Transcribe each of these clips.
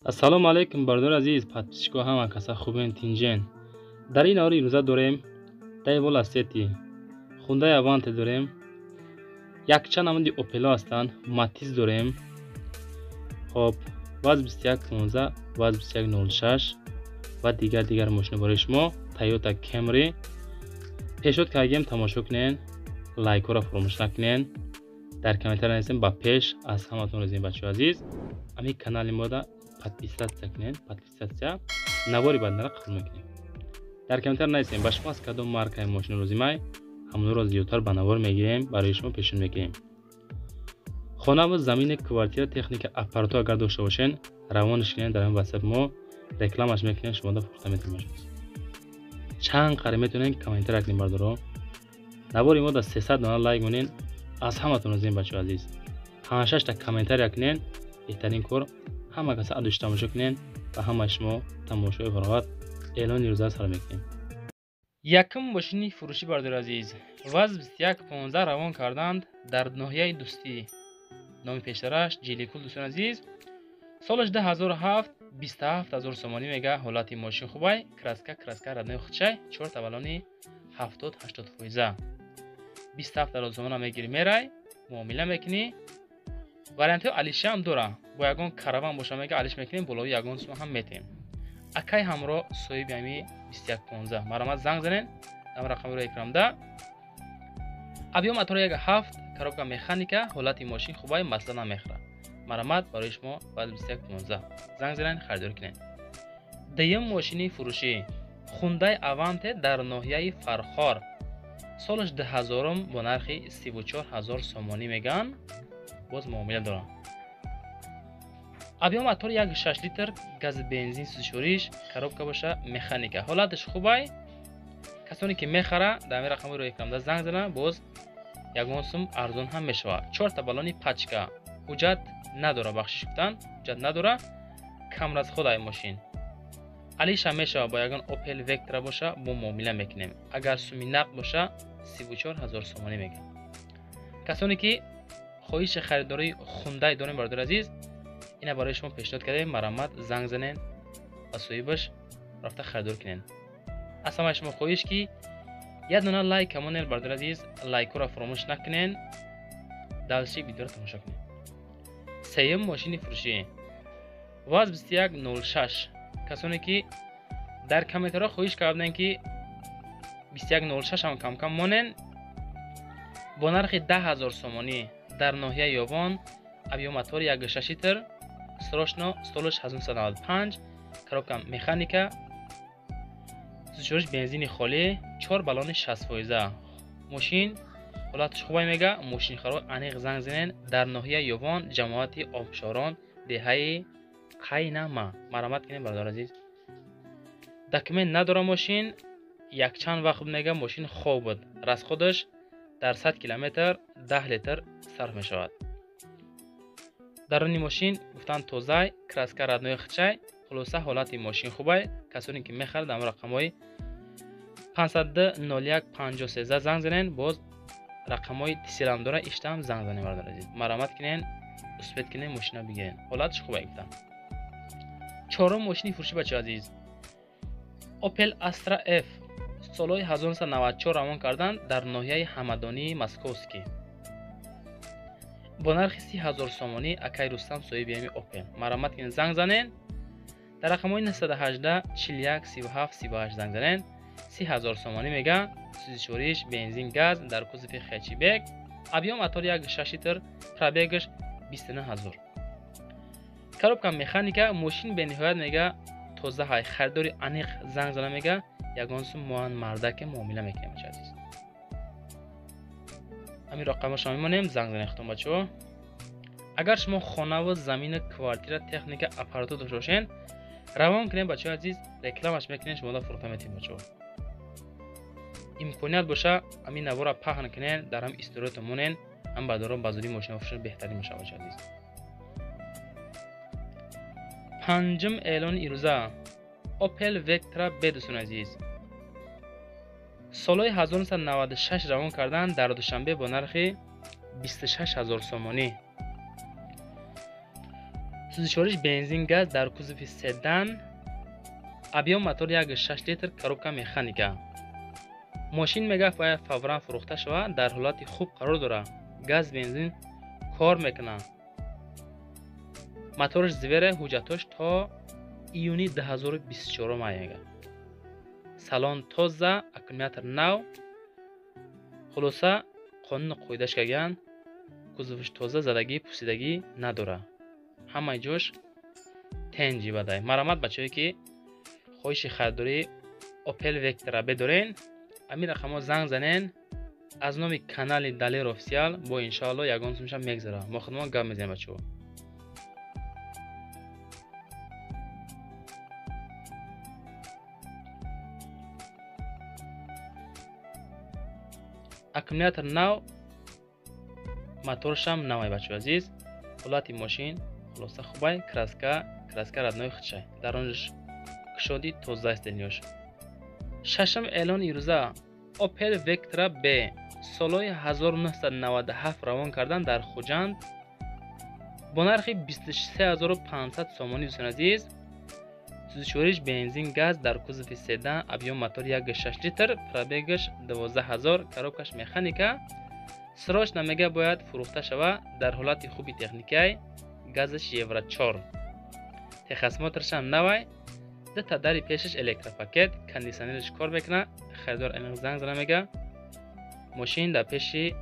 ассалому алайкум бардор азиз, подписчико ҳама каса хубен тинҷен. Дар ин ори имрӯза дорем Daewoo Lacetti Hyundai Avante дорем, якчанд намуди Opel ҳастанд, Matiz дорем. хоб ВАЗ 2115, ВАЗ 2106 ва дигар мошина бораи шумо. Toyota Camry. пешод кардем, тамошо кунен, лайкора фаромӯш накунен. дар комментар нависем ба пеш аз ҳаматон розием бачаҳои азиз. ами канали мода подписаться кунен, подписация навори бандара қабул мекунем. дар комментар нависем ба шумо аз кадом маркаи мошина розимай, ҳамонро зиёдтар ба навор мегирем, барои шумо пешон мегирем. хона ва замини квартира техника аппарату агар дошта бошен, равонаш кунен, дар ҳамин ватсап мо рекламаш мекунем, шумо да фурӯхта метавонед. чанд қари метавонен комментар кунем бардоро. навори мо да 300 дона лайк монен. аз ҳаматон розием бачаҳои азиз. 5-6 та комментар кунен. беҳтарин кор ҳама каса адуш тамошо кунен ва ҳама шумо тамошои фароғат эълони рӯза сар мекунем. якум мошини фурӯшӣ бардор азиз. ВАЗ 2115 равон карданд дар ноҳияи Дӯстӣ. номи пештараш Ҷиликул дӯстон азиз. солаш 2007, 27000 сомонӣ мега. ҳолати мошин хубай, краска раднои худчай, 4 таваллони 70-80%. 27000 сомона мегири, мерай муомила мекунӣ. вариантҳои алиши ҳам дора. бо ягон караван боша мега алиш мекунем, болои ягон сумо ҳам метем. акай ҳамро соҳиби ами 2115 марамат занг занен. ам рақамро экрамда. объем мотори 1.7, коробка механика, ҳолати мошин хубай, масъала намехӯра. марамат барои шумо ВАЗ 2115 занг занен, харидор кунед. дуюм мошини фурӯшӣ Hyundai Avante дар ноҳияи Фархор. солаш 2000 бо нархи 34000 сомонӣ меган. боз муомила дорам. объем мотори 1.6 литр, гази бензин сӯзишвориш, коробка боша, механика. ҳолаташ хубай. касоне ки мехара дар ҳамин рақамро экрамда занг зана, боз ягон сум арзон ҳам мешавад. 4 та баллони пачка. ҳуҷҷат надора, бахшиш гуфтан ҳуҷҷат надора. камразходаи мошин алиша мешава. бо ягон Opel Vectra боша, бо муомила мекунем. агар суми нақд боша 34000 сомонӣ мегирад. касоне ки хоҳиши харидории Hyundai дорем бардор азиз, ина барои шумо пешниҳод кардем, марамат занг занен ва соҳибаш рафта харидор кунен. аз ҳамаи шумо хоҳиш ки як дона лайк камонел бардор азиз, лайкора фаромӯш накунен, далши видеоро тамошо кунед. сеюм мошини фурӯшӣ ВАЗ 2106. касоне ки дар комментарҳо хоҳиш кардем ки 2106 ҳам кам монен, бо нархи 10000 сомонӣ дар ноҳияи Ёвон. объем мотори 1.6 литр, срочно столаш 1995, коробка механика, сӯзишвориш бензини холӣ, 4 баллони 60%. мошин ҳолаташ хубай мега. мошинхоро аниқ занг занен. дар ноҳияи Ёвон, ҷамоати Обшорон, деҳаи Қайнама. марамат кунем бардор азиз. документ надора мошин. якчанд вақт мега мошин хоб буд. расходаш дар 100 километр 10 литр сарф мешавад. даруни мошин гуфтан тозай, краска раднои хичай. хулоса ҳолати мошин хубай. касоне ки мехарад дар рақамҳои 502-01-53 занг занен. боз рақамҳои тисирам дора, иштам занг занен бардор азиз. марамат кунен, успед кунен, мошина бигирен. ҳолаташ хубай гуфтан. чорум мошини фурӯшӣ бачаҳои азиз. Opel Astra F. солҳои 1994 равон карданд дар ноҳияи Ҳамадонии Московский. бо нархи 30000 сомонӣ. акай Рустам соҳиби ами Opel. марамат кунен, занг занен. дар рақамҳои 918 41 37 38 занг занен. 30000 сомонӣ мега. сӯзишвориш бензин газ дар кузофи хэтчбек. объем мотори 1.6 литр, пробегаш 29000. коробка механика. мошин бениҳоят мега тоза ҳай. харидори аниқ занг зана мега. ягон сум моан мардаке муомила мекунем бачаҳо азиз. ҳамин рақамашо мемонем, занг занен хутон бачаҳо. агар шумо хонаву замина квартира техника аппарату дошта бошен, равон кунем бачаҳо азиз, рекламаш мекунем, шумо да фурӯхта метавонед бачаҳо. имконият боша ҳамин навора паҳн кунен, дар ҳам историёто монен, ҳам бардорон ба зудӣ мошина фурӯши беҳтарин мешавад бачаҳо азиз. панҷум эълони ирӯза Opel Vectra B дӯстон азиз. солҳои 1996 равон карданд дар душанбе бо нархи 26000 сомонӣ. сӯзишвориш бензин газ дар кузови седан, объем мотор 1.6 литр, коробка механика. мошин мегӯяд бояд фавран фурӯхта шавад, дар ҳолати хуб қарор дорад, газ бензин кор мекунад. моториш звере, ҳуҷҷатош то июни 2024 меягад. салон тоза, аккумулятор нав, хулоса қонуни қоида шкаган, кузовиш тоза, задагӣ пусидагӣ надорад, ҳамаи ҷош тенҷи бадай. марамат бачаҳое ки хоҳиши харидории Opel Vectra bedорен, амин рақамҳо занг занен, аз номи канали Daler Official бо иншоалло ягон сумша мегзарад. мо худмон гап мезанем бачаҳо. аккумулятор нав, моторшам навай бачаҳо азиз. ҳолати мошин хулоса хубай, краска раднои хичай, дарониш кушоди тоза истенёш. шашам эълони ирӯза Opel Vectra B солҳои 1997 равон кардан дар Хуҷанд бо нархи 23500 сомонӣ. дӯстон азиз, сӯзишвориш бензин газ дар кузови седан, объем мотор 1.6 литр, пробегаш 12000, коробкаш механика. срочно мега бояд фурӯхта шавад, дар ҳолати хуби техникаи, газаш евро 4, техосмотршам навай, дата дари пешаш электропакет, кондисионериш кор мекунад. харидор амиқ занг зана мега мошин дар пеши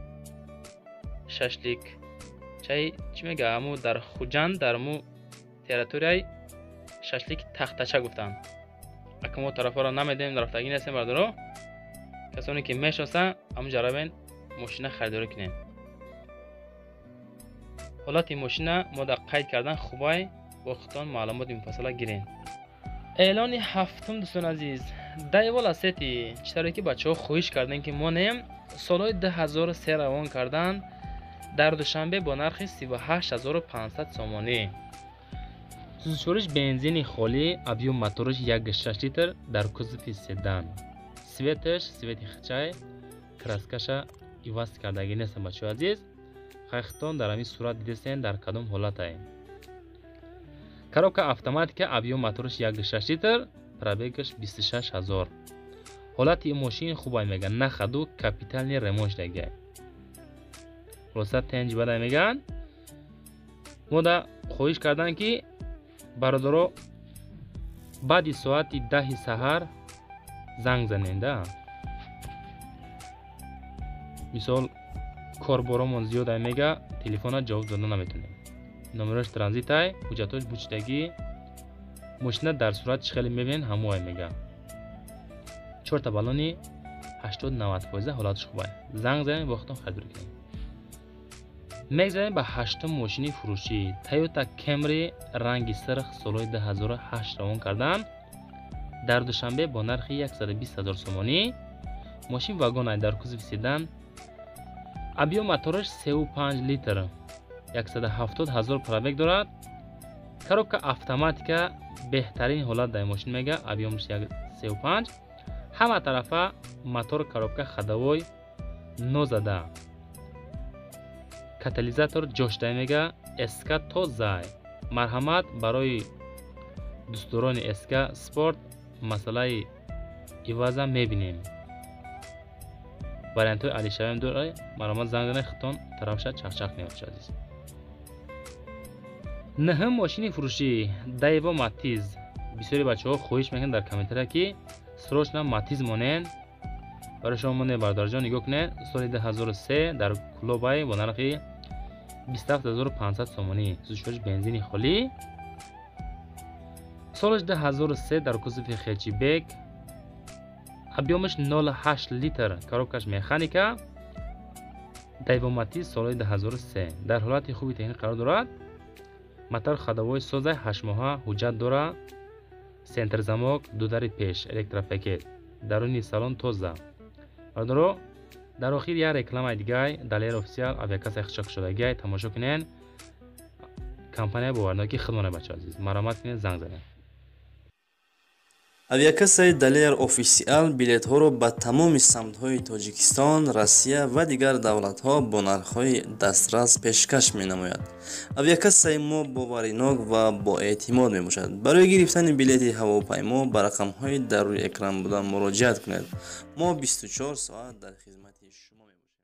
шашлик чай чӣ мега аму дар Хуҷанд, дар му территорияи шашлик тахтача гуфтанд. ака мо тарафҳоро намедонем, рафтагӣ нестем бардоро. касоне ки мешиносанд ҳамунҷа равен мошина харидорӣ кунем. ҳолати мошина мо дар қайд кардан хубай, бо худтон маълумоти муфассала гирем. эълони ҳафтум дӯстон азиз, дайвола сети читаре ки бачаҳо хоҳиш кардем ки монем солҳои 2003 равон кардан дар душанбе бо нархи 38500 сомонӣ. сӯзишвориш бензини холӣ, объем моториш 1.6 литр, дар кузови седан. светиш свети хичай, краскаша иваз кардагӣ нестам бачаҳо азиз. хайхтон дар ҳамин сурат дидестен дар кадом ҳолатае. коробка автоматика, объем моториш 1.6 литр, пробегаш 26000. ҳолати ин мошин хубай меган, на хаду капитални ремонт дагай. хулоса тенҷ бадай меган. мо да хоҳиш кардан ки бародаро баъди соати 10 саҳар занг заненда. мисол корборомон зиёд мега, телефона ҷавоб дода наметонем. номерош транзитай, ҳуҷҷатош бучидагӣ, мошина дар сурат чӣ хеле мебинен ҳамуай мега. 4 баллони 80-90% ҳолатиш хубай. занг занем бо худтон харидорӣ кунем. мегзарем ба ҳаштум мошини фурӯшӣ. Toyota Camry ранги сирх солҳои 2008 равон кардан дар душанбе бо нархи 120000 сомонӣ. мошин вагонай дар кузови седан, объем моториш 3.5 литр, 170000 пробег дорад. коробка автоматика беҳтарин ҳолат дар мошин мега, объемш 3.5. ҳама тарафа мотор, коробка ходовой нозада. катализатор ҷошда мега, эска тоза. марҳамат барои дӯстдорони эска спорт, масъалаи иваза мебинем. вариантҳои алишавем дорад. марҳамат занг занед, худтон тарафша чахчах мебошад азиз. наҳум мошини фурӯшӣ, Daewoo Matiz. бисёри бачаҳо хоҳиш мекунанд дар комментария ки срочно Matiz монен. барои шумо монем бардорҷон, нигоҳ кунед. соли 2003 дар Клобай бо нархи 27500 сомонӣ. сӯзишвориш бензини холӣ. солиш 2003 дар кузови хэтчбек, объемаш 0.8 литр, коробкаш механика. Daewoo Matiz солҳои 2003 дар ҳолати хуби техник қарор дорад. мотор ходовой соза 8 моҳа, ҳуҷҷат дорад. сентр замок, дудари пеш, электропакет, даруни салон тоза. бардоро дар охир як рекламаи дигай, Daler Official авиакасаи хушакшудагиай тамошо кунен. компания боварноки хидмона бачаҳо азиз. марҳамат кунед, занг занед. авиакассаи Daler офисиал билетҳоро ба тамоми самтҳои Тоҷикистон, Россия ва дигар давлатҳо бо нархҳои дастрас пешкаш менамояд. Авиакассаи мо боваринок ва боэътимод мебошад. Барои гирифтани билети ҳавопаймо ба рақамҳои дар рӯи экран буда муроҷиат кунед. Мо 24 соат дар хизмати шумо мебошем.